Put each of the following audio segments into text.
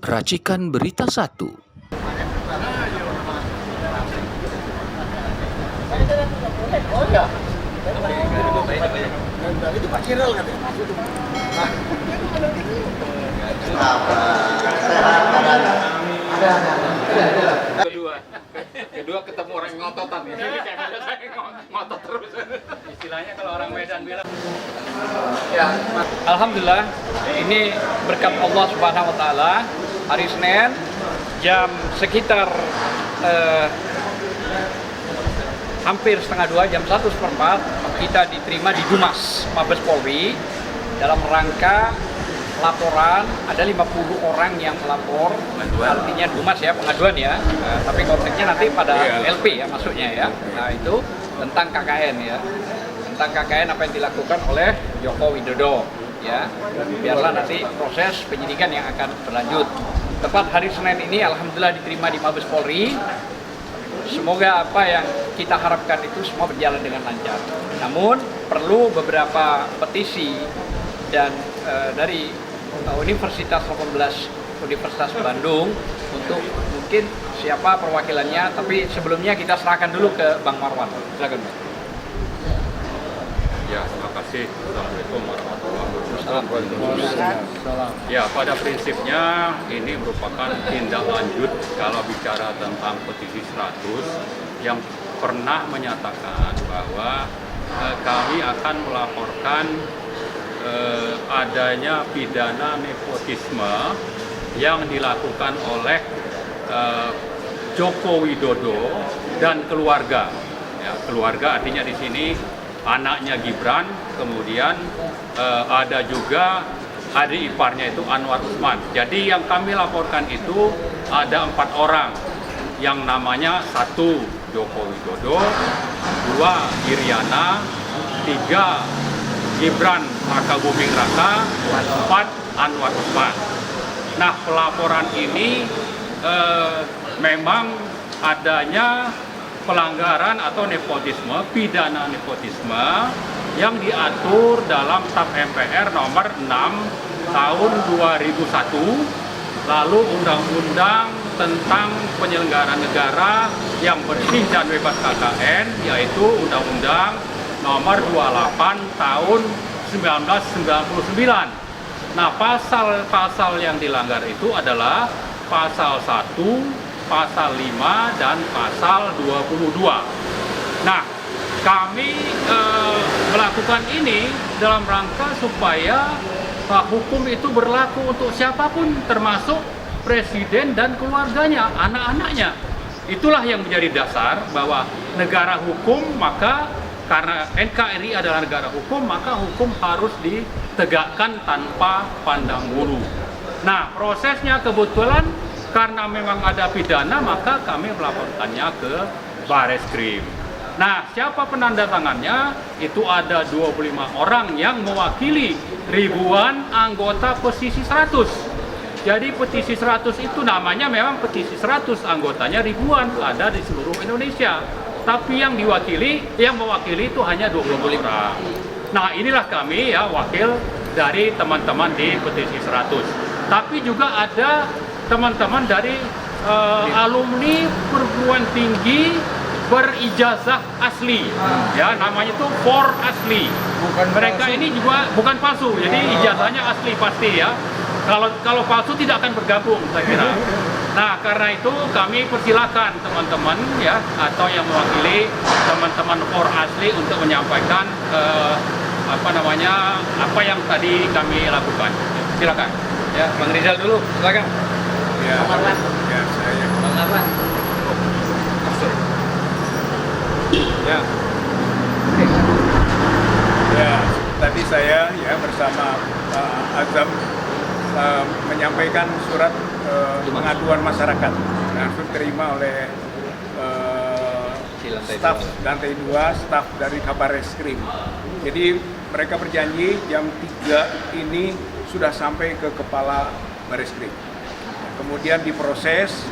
Racikan Berita 1. Kedua ketemu orang ngototan ya. Ini kayak saya ngotot terus. Istilahnya kalau orang Medan bilang. Ya, alhamdulillah ini berkat Allah Subhanahu wa taala, hari Senin jam sekitar hampir setengah 2, jam 1:15 kita diterima di Dumas Mabes Polri dalam rangka laporan. Ada 50 orang yang melapor, artinya Dumas ya, pengaduan ya, tapi konteksnya nanti pada LP ya masuknya ya. Nah itu tentang KKN ya, tentang KKN apa yang dilakukan oleh Joko Widodo ya. Biarlah nanti proses penyidikan yang akan berlanjut. Tepat hari Senin ini alhamdulillah diterima di Mabes Polri. Semoga apa yang kita harapkan itu semua berjalan dengan lancar. Namun perlu beberapa petisi dan dari Universitas 18 Universitas Bandung untuk mungkin siapa perwakilannya, tapi sebelumnya kita serahkan dulu ke Bang Marwan. Silakan, Bang. Ya, terima kasih. Assalamualaikum warahmatullahi wabarakatuh. Ya, pada prinsipnya ini merupakan tindak lanjut kalau bicara tentang petisi 100 yang pernah menyatakan bahwa kami akan melaporkan adanya pidana nepotisme yang dilakukan oleh Joko Widodo dan keluarga. Ya, keluarga artinya di sini anaknya Gibran, kemudian ada juga adik iparnya itu Anwar Usman. Jadi yang kami laporkan itu ada 4 orang yang namanya 1 Joko Widodo, 2 Iriana, 3 Gibran Raka Buming Raka, 4 Anwar Usman. Nah, pelaporan ini memang adanya pelanggaran atau nepotisme, pidana nepotisme yang diatur dalam TAP MPR nomor 6 tahun 2001, lalu Undang-Undang tentang penyelenggaraan negara yang bersih dan bebas KKN, yaitu Undang-Undang nomor 28 tahun 1999. Nah, pasal-pasal yang dilanggar itu adalah pasal 1, pasal 5, dan pasal 22. Nah, kami melakukan ini dalam rangka supaya hukum itu berlaku untuk siapapun, termasuk presiden dan keluarganya, anak-anaknya. Itulah yang menjadi dasar bahwa negara hukum, maka karena NKRI adalah negara hukum, maka hukum harus ditegakkan tanpa pandang bulu. Nah, prosesnya kebetulan karena memang ada pidana, maka kami melaporkannya ke Bareskrim. Nah, siapa penanda tangannya? Itu ada 25 orang yang mewakili ribuan anggota petisi 100. Jadi petisi 100 itu namanya memang petisi 100, anggotanya ribuan, ada di seluruh Indonesia. Tapi yang mewakili itu hanya 20 orang. Nah, inilah kami ya, wakil dari teman-teman di petisi 100. Tapi juga ada teman-teman dari alumni perguruan tinggi berijazah asli. Ya, namanya itu FOR asli. Mereka ini juga bukan palsu, jadi ijazahnya asli pasti ya. Kalau palsu tidak akan bergabung, saya kira. Nah, karena itu kami persilakan teman-teman ya, atau yang mewakili teman-teman FOR asli untuk menyampaikan apa yang tadi kami lakukan. Silakan. Ya, Bang Rizal dulu, silakan. Ya, ya saya. Bang Marwan. Ya. Ya, tadi saya ya bersama Pak Azam menyampaikan surat pengaduan masyarakat yang diterima oleh staf lantai 2, staf dari Kabar Reskrim. Jadi mereka berjanji jam 3 ini sudah sampai ke kepala Bareskrim. Kemudian diproses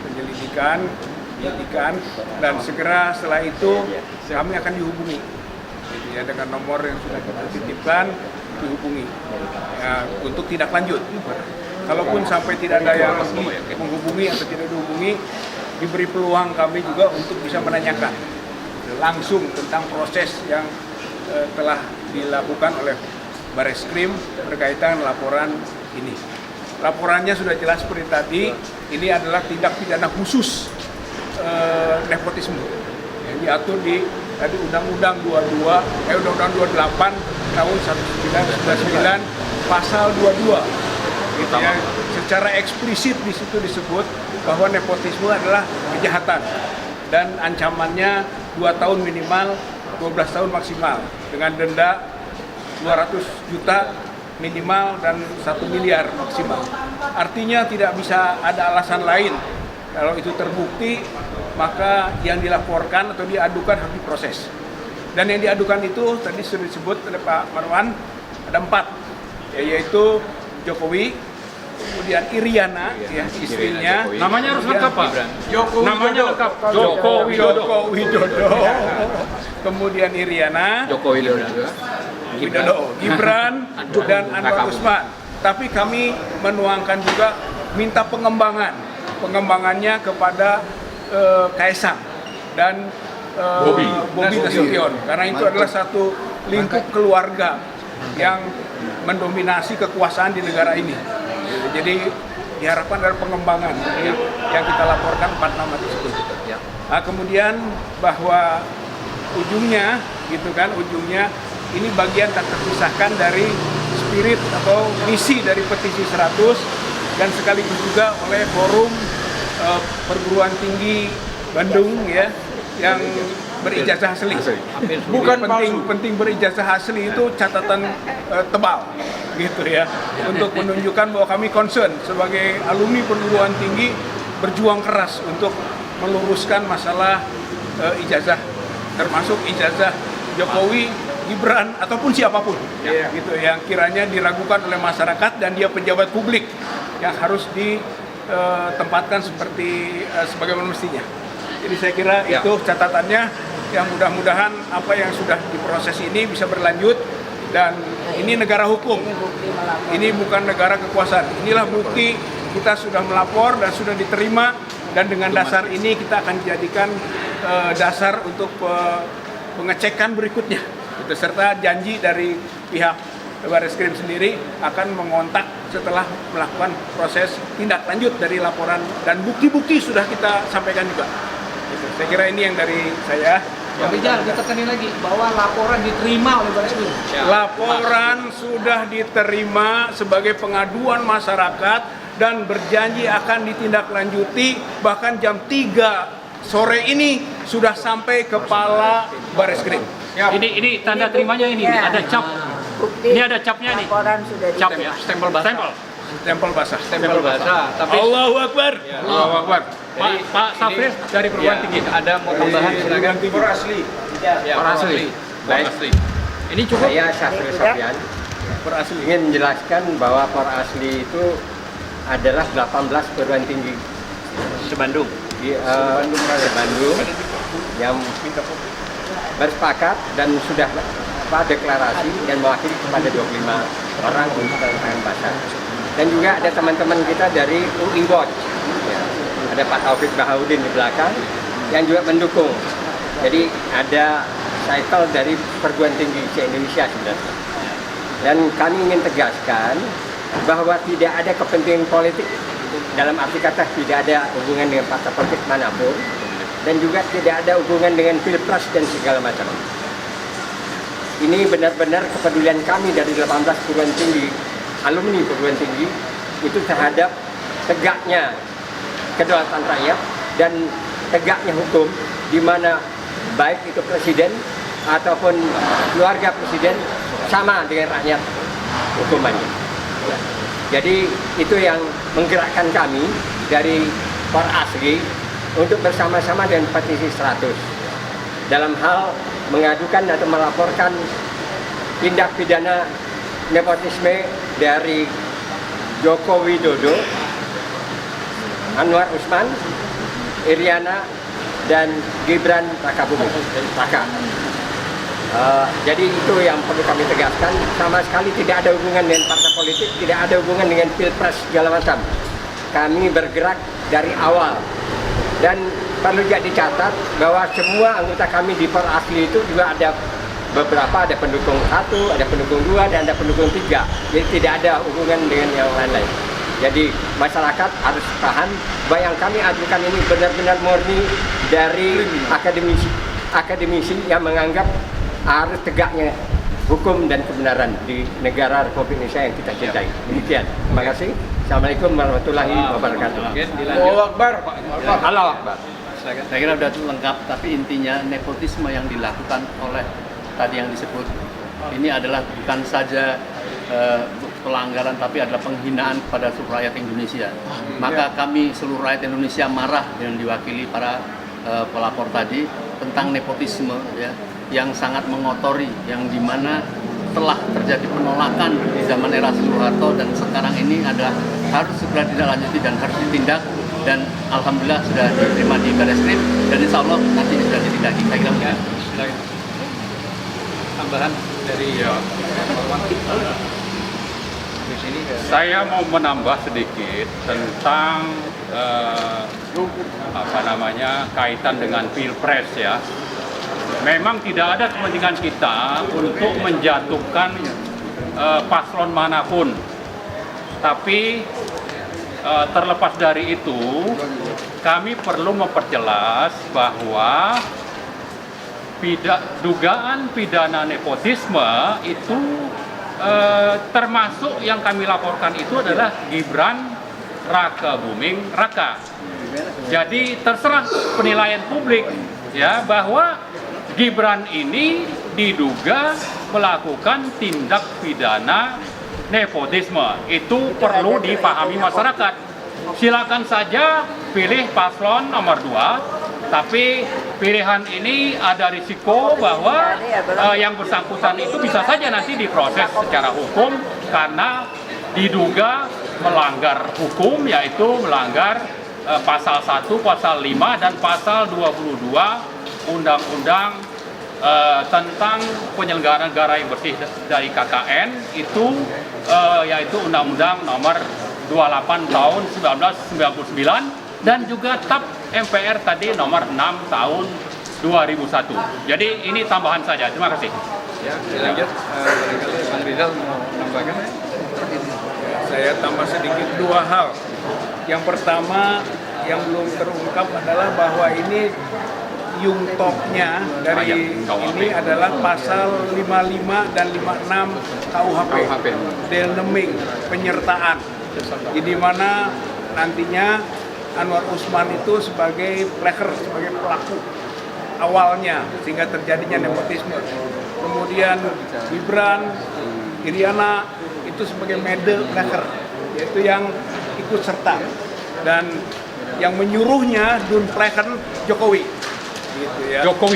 penyelidikan, dan segera setelah itu kami akan dihubungi. Jadi ya, dengan nomor yang sudah kita titipkan dihubungi ya, untuk tindak lanjut. kalaupun sampai tidak ada yang menghubungi atau tidak dihubungi, diberi peluang kami juga untuk bisa menanyakan langsung tentang proses yang telah dilakukan oleh Bareskrim berkaitan laporan ini. Laporannya sudah jelas seperti tadi, ini adalah tindak pidana khusus nepotisme yang diatur di tadi Undang-Undang 28 tahun 1999 pasal 22. Gitu ya. Secara eksplisit di situ disebut bahwa nepotisme adalah kejahatan dan ancamannya 2 tahun minimal, 12 tahun maksimal dengan denda 200 juta minimal dan 1 miliar maksimal. Artinya tidak bisa ada alasan lain. Kalau itu terbukti, maka yang dilaporkan atau diadukan harus diproses. Dan yang diadukan itu tadi sudah disebut oleh Pak Marwan, ada 4, yaitu Jokowi, kemudian Iriana, ya, istrinya. Namanya harus lengkap, Pak. Namanya lengkap. Joko Widodo. Kemudian Iriana, Widodo, Gibran, dan Anwar Usman. Tapi kami menuangkan juga minta pengembangannya kepada Kaisang dan Bobi Nasution, karena itu adalah satu lingkup keluarga yang mendominasi kekuasaan di negara ini. Jadi diharapkan ada pengembangan yang kita laporkan 4 nama tersebut. Nah, kemudian bahwa ujungnya ini bagian tak terpisahkan dari spirit atau misi dari petisi 100 dan sekaligus juga oleh forum perguruan tinggi Bandung ya yang berijazah asli. Bukan penting berijazah asli itu catatan tebal gitu ya, untuk menunjukkan bahwa kami concern sebagai alumni perguruan tinggi berjuang keras untuk meluruskan masalah ijazah, termasuk ijazah Jokowi, Gibran ataupun siapapun gitu yang kiranya diragukan oleh masyarakat dan dia pejabat publik yang harus ditempatkan sebagaimana mestinya. Jadi saya kira itu catatannya, yang mudah-mudahan apa yang sudah diproses ini bisa berlanjut, dan ini negara hukum, ini bukan negara kekuasaan. Inilah bukti kita sudah melapor dan sudah diterima, dan dengan dasar ini kita akan jadikan dasar untuk pengecekan berikutnya, serta janji dari pihak Bareskrim sendiri akan mengontak setelah melakukan proses tindak lanjut dari laporan, dan bukti-bukti sudah kita sampaikan juga. Saya kira ini yang dari saya. Pak Rijal, ditekankan lagi bahwa laporan diterima oleh Bareskrim. Laporan sudah diterima sebagai pengaduan masyarakat dan berjanji akan ditindaklanjuti, bahkan jam 3 sore ini sudah sampai kepala Bareskrim. Ini tanda terimanya ini ada cap. Bukti Ini ada capnya nih. laporan sudah Cap diterima. ya, stempel basah. Stempel basah. Tapi Allahu Akbar. Allahu Akbar. Pak Safir dari perguruan tinggi. ada mau tambahan silakan. asli. Orang asli. Baik. Asli. Ini cukup. Saya Syafri Sofian ingin menjelaskan bahwa Por Asli itu adalah 18 perguruan tinggi Sebandung. di Bandung yang bersepakat dan sudah deklarasi dan mewakili kepada 25 orang untuk tangan basah. Dan juga ada teman-teman kita dari UI Watch, ya. Ada Pak Taufik Bahaudin di belakang yang juga mendukung. Jadi ada cycle dari perguruan tinggi se-Indonesia sebenarnya. Dan kami ingin tegaskan bahwa tidak ada kepentingan politik, dalam arti kata tidak ada hubungan dengan partai politik manapun, dan juga tidak ada hubungan dengan pilpres dan segala macam. Ini benar-benar kepedulian kami dari 18 perguruan tinggi, alumni perguruan tinggi, itu terhadap tegaknya kedaulatan rakyat dan tegaknya hukum, di mana baik itu presiden ataupun keluarga presiden sama dengan rakyat hukumannya. Jadi itu yang menggerakkan kami dari Por Asli untuk bersama-sama dengan petisi 100 dalam hal mengadukan atau melaporkan tindak pidana nepotisme dari Joko Widodo, Anwar Usman, Iriana, dan Gibran Rakabuming Raka. Jadi itu yang perlu kami tegaskan, sama sekali tidak ada hubungan dengan partai politik, tidak ada hubungan dengan pilpres segala macam. Kami bergerak dari awal, dan perlu juga dicatat bahwa semua anggota kami di Perasli itu juga ada beberapa, ada pendukung 1, ada pendukung 2, dan ada pendukung 3. Jadi tidak ada hubungan dengan yang lain-lain. Jadi masyarakat harus paham bahwa yang kami ajukan ini benar-benar murni dari akademisi yang menganggap harus tegaknya hukum dan kebenaran di negara Republik Indonesia yang kita cintai. Demikian. Terima kasih. Assalamualaikum warahmatullahi wabarakatuh. Allahu Akbar. Allahu Akbar. Saya kira sudah lengkap, tapi intinya nepotisme yang dilakukan oleh tadi yang disebut ini adalah bukan saja pelanggaran, tapi adalah penghinaan kepada seluruh rakyat Indonesia. Maka kami seluruh rakyat Indonesia marah yang diwakili para pelapor tadi tentang nepotisme, ya, yang sangat mengotori, yang dimana telah terjadi penolakan di zaman era Soeharto dan sekarang ini adalah harus segera ditindaklanjuti dan harus ditindak, dan alhamdulillah sudah diterima di Barreskrim dan insya Allah nanti sudah ditindaki. Saya kira Tambahan dari Saya mau menambah sedikit tentang kaitan dengan pilpres, ya. Memang tidak ada kepentingan kita untuk menjatuhkan paslon manapun, tapi terlepas dari itu kami perlu memperjelas bahwa dugaan pidana nepotisme itu termasuk yang kami laporkan itu adalah Gibran Raka Buming Raka. Jadi terserah penilaian publik, ya, bahwa Gibran ini diduga melakukan tindak pidana nepotisme. Itu perlu dipahami masyarakat. Silakan saja pilih paslon nomor 2, tapi pilihan ini ada risiko bahwa yang bersangkutan itu bisa saja nanti diproses secara hukum karena diduga melanggar hukum, yaitu melanggar pasal 1, pasal 5, dan pasal 22 Undang-Undang tentang penyelenggaraan negara yang bersih dari KKN itu, yaitu Undang-Undang nomor 28 tahun 1999 dan juga TAP MPR tadi nomor 6 tahun 2001. Jadi ini tambahan saja. Terima kasih. Ya, lanjut. Barangkali Bang Rizal mau menambahkan. Saya tambah sedikit 2 hal. Yang pertama yang belum terungkap adalah bahwa ini yungtoknya dari ini adalah pasal 55 dan 56 KUHP. Delneming, penyertaan. Jadi mana nantinya Anwar Usman itu sebagai player, sebagai pelaku awalnya sehingga terjadinya nepotisme. Kemudian Gibran, Iriana itu sebagai middle player, yaitu yang ikut serta, dan yang menyuruhnya Dun Pleken Jokowi. Gitu ya. Joko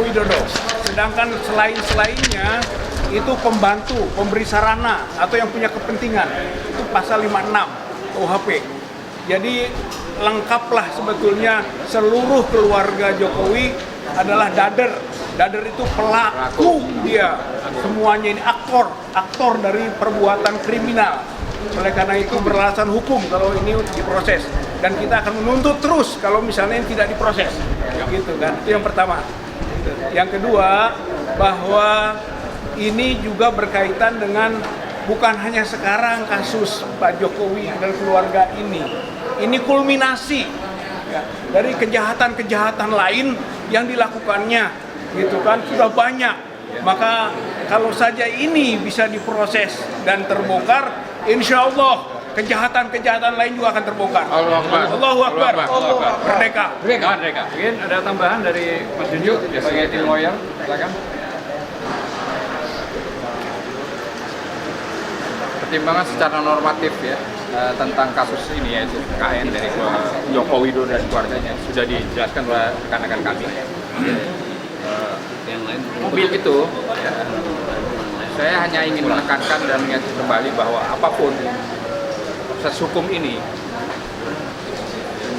Widodo. Sedangkan selainnya itu pembantu, pemberi sarana atau yang punya kepentingan, itu pasal 56 KUHP. Jadi lengkaplah sebetulnya seluruh keluarga Jokowi adalah dader. Dader itu pelaku dia. Semuanya ini aktor dari perbuatan kriminal. Oleh karena itu beralasan hukum kalau ini diproses, dan kita akan menuntut terus kalau misalnya tidak diproses, gitu kan. Itu yang pertama. Yang kedua, bahwa ini juga berkaitan dengan bukan hanya sekarang kasus Pak Jokowi dan keluarga ini kulminasi ya, dari kejahatan-kejahatan lain yang dilakukannya, gitu kan, sudah banyak. Maka kalau saja ini bisa diproses dan terbongkar, insya Allah kejahatan-kejahatan lain juga akan terbongkar. Allahu Akbar. Merdeka. Mungkin ada tambahan dari Mas Junju sebagai tim lawyer, silakan. Pertimbangan secara normatif ya tentang kasus ini, yaitu KN dari Jokowi Widodo dan keluarganya sudah dijelaskan oleh rekan-rekan kami. yang lain Mobil itu, ya, saya hanya ingin menekankan dan mengingatkan kembali bahwa apapun proses hukum ini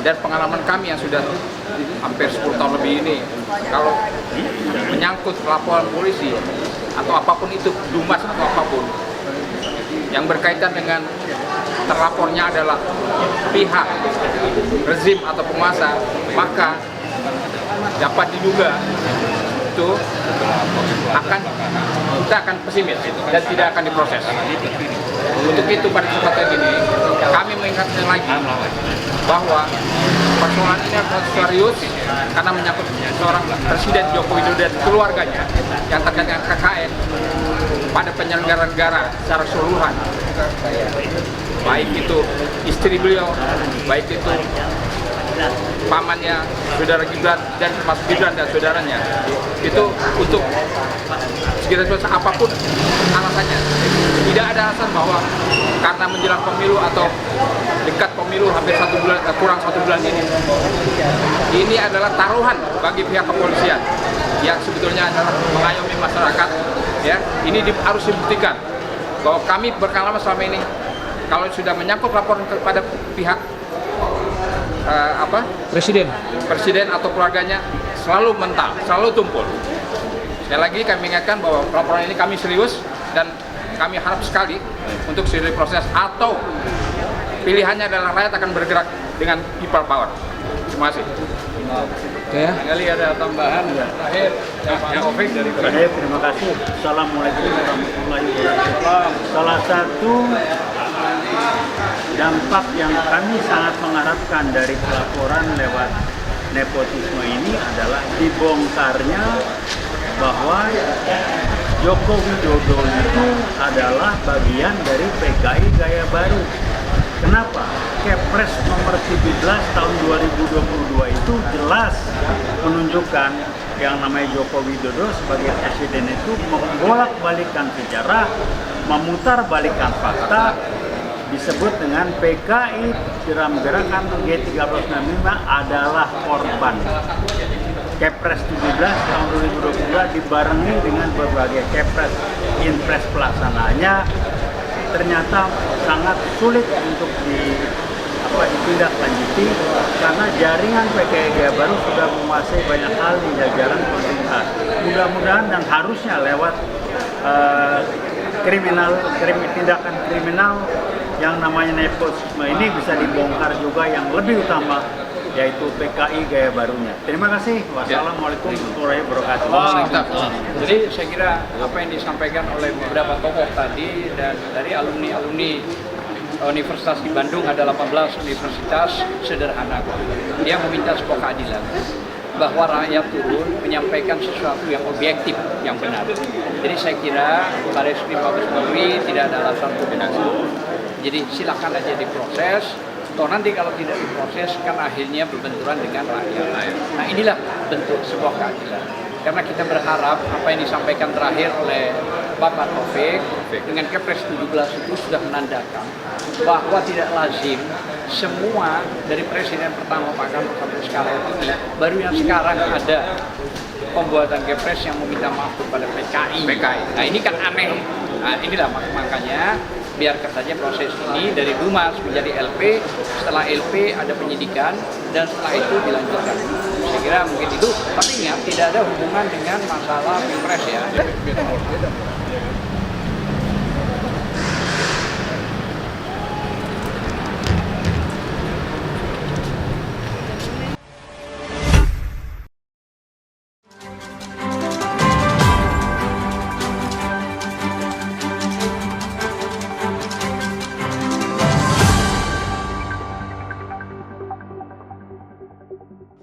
dan pengalaman kami yang sudah hampir 10 tahun lebih ini, kalau menyangkut laporan polisi atau apapun itu, dumas atau apapun yang berkaitan dengan terlapornya adalah pihak rezim atau penguasa, maka dapat diduga itu kita akan pesimis dan tidak akan diproses. Untuk itu pada kesempatan ini kami mengingatkan lagi bahwa persoalan ini harus serius karena menyangkut seorang Presiden Joko Widodo dan keluarganya yang terkait dengan KKN pada penyelenggara negara secara keseluruhan, baik itu istri beliau, baik itu pamannya, saudara Gibran, dan termasuk Gibran dan saudaranya. Itu untuk segala sesuatu apapun alasannya. Tidak ada alasan bahwa karena menjelang pemilu atau dekat pemilu hampir 1 bulan, kurang 1 bulan ini adalah taruhan bagi pihak kepolisian yang sebetulnya adalah mengayomi masyarakat. Ya, ini harus dibuktikan bahwa kami berpengalaman selama ini kalau sudah menyangkut laporan kepada pihak presiden atau keluarganya selalu mental, selalu tumpul. Sekali lagi kami ingatkan bahwa laporan ini kami serius dan kami harap sekali untuk segera diproses atau pilihannya adalah rakyat akan bergerak dengan people power. Terima kasih. Kali ada tambahan terakhir Pak Taufik dari Terima kasih. Assalamualaikum warahmatullahi wabarakatuh. Salah satu dampak yang kami sangat mengharapkan dari pelaporan lewat nepotisme ini adalah dibongkarnya bahwa Joko Widodo itu adalah bagian dari PKI Gaya Baru. Kenapa? Kepres nomor 17 tahun 2022 itu jelas menunjukkan yang namanya Joko Widodo sebagai presiden itu membolak-balikan sejarah, memutarbalikkan fakta, disebut dengan PKI dalam gerakan G1365 adalah korban. Kepres 17 tahun 2022 dibarengi dengan berbagai kepres, inpres pelaksanaannya ternyata sangat sulit untuk ditindaklanjuti karena jaringan PKI Gaya Baru sudah menguasai banyak hal di jajaran pemerintah. Mudah-mudahan dan harusnya lewat tindakan kriminal yang namanya nepotisme ini bisa dibongkar juga yang lebih utama, yaitu PKI Gaya Barunya. Terima kasih. Wassalamualaikum warahmatullahi wabarakatuh. Jadi saya kira apa yang disampaikan oleh beberapa tokoh tadi dan dari alumni Universitas di Bandung, ada 18 universitas, sederhana. Dia meminta sebuah keadilan, bahwa rakyat turun menyampaikan sesuatu yang objektif, yang benar. Jadi saya kira Barreskrim Mabes Polri tidak ada alasan untuk menanggung. Jadi silakan aja diproses. Toh nanti kalau tidak diproses kan akhirnya berbenturan dengan rakyat. Nah inilah bentuk sebuah keadilan. Karena kita berharap apa yang disampaikan terakhir oleh Bapak Taufik dengan Kepres 17 itu sudah menandakan bahwa tidak lazim semua dari presiden pertama Pak Karno sampai sekarang ini, baru yang sekarang ada pembuatan Kepres yang meminta maaf kepada PKI. Nah ini kan aneh. Nah inilah makanya biarkan saja proses ini dari Dumas menjadi LP, setelah LP ada penyidikan, dan setelah itu dilanjutkan. Saya kira mungkin itu, tapi ingat tidak ada hubungan dengan masalah Pilpres ya.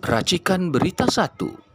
Racikan Berita 1.